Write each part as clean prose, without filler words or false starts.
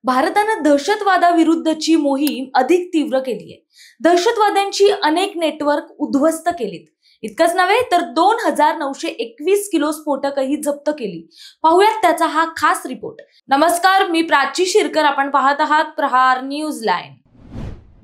भारतानं दहशतवादाविरुद्धची मोहीम अधिक तीव्र केली आहे। दहशतवाद्यांची अनेक नेटवर्क उद्ध्वस्त केलीत। इतकंच नव्हे तर 2921 किलो स्फोटकही जप्त केली। पाहूयात त्याचा हा खास रिपोर्ट। नमस्कार, मी प्राची शिरकर, आपण पाहत आहात प्रहार न्यूज लाईन।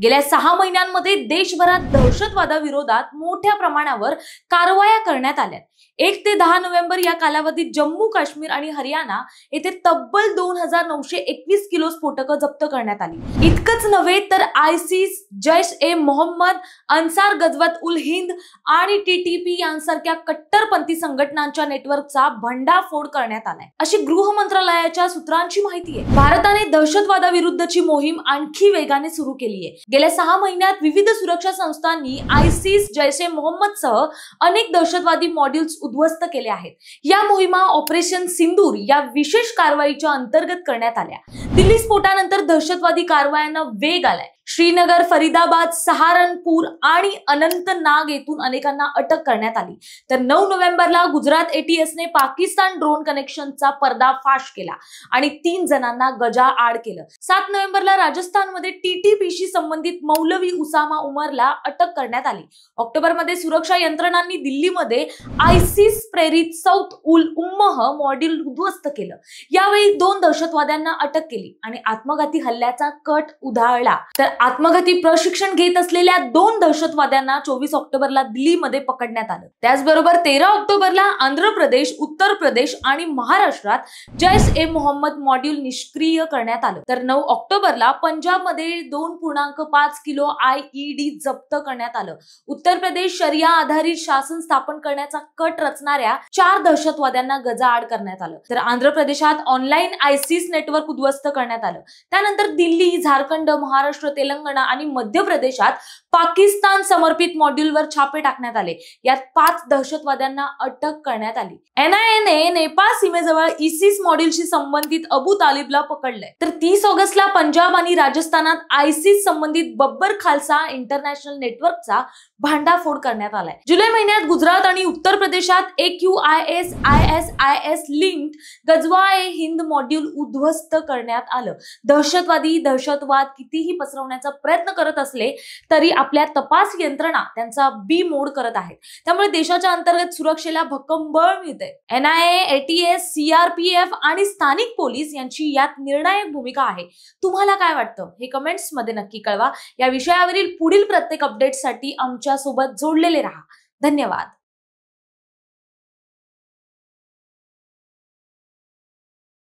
गेल्या 6 महिन्यांमध्ये देशभरात दहशतवादाविरोधात मोठ्या प्रमाणावर कारवाया करण्यात आल्या। 1 ते 10 नोव्हेंबर या कालावधीत जम्मू काश्मीर आणि हरियाणा येथे तब्बल 2921 किलो स्फोटकं जप्त करण्यात आली। इतकंच नव्हे तर आयसिस, जैश ए मोहम्मद, अन्सार गझवत उल हिंद आणि टीटीपी यांसारख्या कट्टरपंथी संघटनांच्या नेटवर्कचा भंडाफोड करण्यात आलाय, अशी गृह मंत्रालयाच्या सूत्रांची माहिती आहे। भारताने दहशतवादाविरुद्धची मोहीम आणखी वेगाने सुरू केली आहे। गेल्या 6 महिन्यात विविध सुरक्षा संस्थांनी आयसिस, जैश ए मोहम्मद सह अनेक दहशतवादी मॉड्यूल्स उद्ध्वस्त केले आहेत। या मोहिमा ऑपरेशन सिंदूर या विशेष कारवाईच्या अंतर्गत करण्यात आल्या। दिल्ली स्फोटानंतर दहशतवादी कारवायांना वेग आलाय। श्रीनगर, फरीदाबाद, सहारनपूर आणि अनंतनाग येथून अनेकांना अटक करण्यात आली। तर 9 नोव्हेंबरला गुजरात एटीएसने पाकिस्तान ड्रोन कनेक्शनचा पर्दाफाश केला आणि 3 जणांना गजाआड केलं। 7 नोव्हेंबरला राजस्थानमध्ये टीटीपीशी संबंधित मौलवी उसामा उमरला अटक करण्यात आली। ऑक्टोबरमध्ये सुरक्षा यंत्रणांनी दिल्लीमध्ये आयसिस प्रेरित सौथ उल उम्मह मॉड्यूल उद्ध्वस्त केलं। यावेळी 2 दहशतवाद्यांना अटक केली आणि आत्मघाती हल्ल्याचा कट उधळला। तर आत्मघाती प्रशिक्षण घेत असलेल्या 2 दहशतवाद्यांना 24 ऑक्टोबरला दिल्लीमध्ये पकडण्यात आलं। त्याचबरोबर 13 ऑक्टोबरला आंध्र प्रदेश, उत्तर प्रदेश आणि महाराष्ट्रात जैश ए मोहम्मद मॉड्यूल निष्क्रिय करण्यात आलं। तर 9 ऑक्टोबरला पंजाबमध्ये 2.5 किलो आयईडी जप्त करण्यात आलं। उत्तर प्रदेश शरिया आधारित शासन स्थापन करण्याचा कट रचणाऱ्या 4 दहशतवाद्यांना गजाआड करण्यात आलं। तर आंध्र प्रदेशात ऑनलाईन आयसिस नेटवर्क उद्ध्वस्त करण्यात आलं। त्यानंतर दिल्ली, झारखंड, महाराष्ट्र, तेलंगणा आणि मध्य प्रदेशात पाकिस्तान समर्पित मॉड्यूलवर छापे टाकण्यात आले। यात 5 दहशतवाद्यांना अटक करण्यात आली। एनआयएने नेपाळ सीमेजवळ इसिस मॉड्यूलशी संबंधित अबू तालिबला पकडलंय। तर 30 ऑगस्टला पंजाब आणि राजस्थानात आयसिस संबंधित बब्बर खालसा इंटरनॅशनल नेटवर्कचा भांडाफोड करण्यात आलाय। जुलै महिन्यात गुजरात आणि उत्तर प्रदेशात AQIS ISIS लिंक्ड गजवा ए हिंद मॉड्यूल उद्ध्वस्त करण्यात आलं। दहशतवादी दहशतवाद कितीही पसरवण्याचा प्रयत्न करत असले तरी आपल्या तपास यंत्रणा त्यांचा बीमोड करत आहेत। त्यामुळे देशाच्या अंतर्गत सुरक्षेला भक्कम बळ मिळते। NIA, ATS, CRPF आणि स्थानिक पोलीस यांची यात निर्णायक भूमिका आहे। तुम्हाला काय वाटतं हे कमेंट्स मध्ये नक्की कळवा। या विषयावरील पुढील प्रत्येक अपडेटसाठी आमच्या सोबत जोडलेले राहा। धन्यवाद।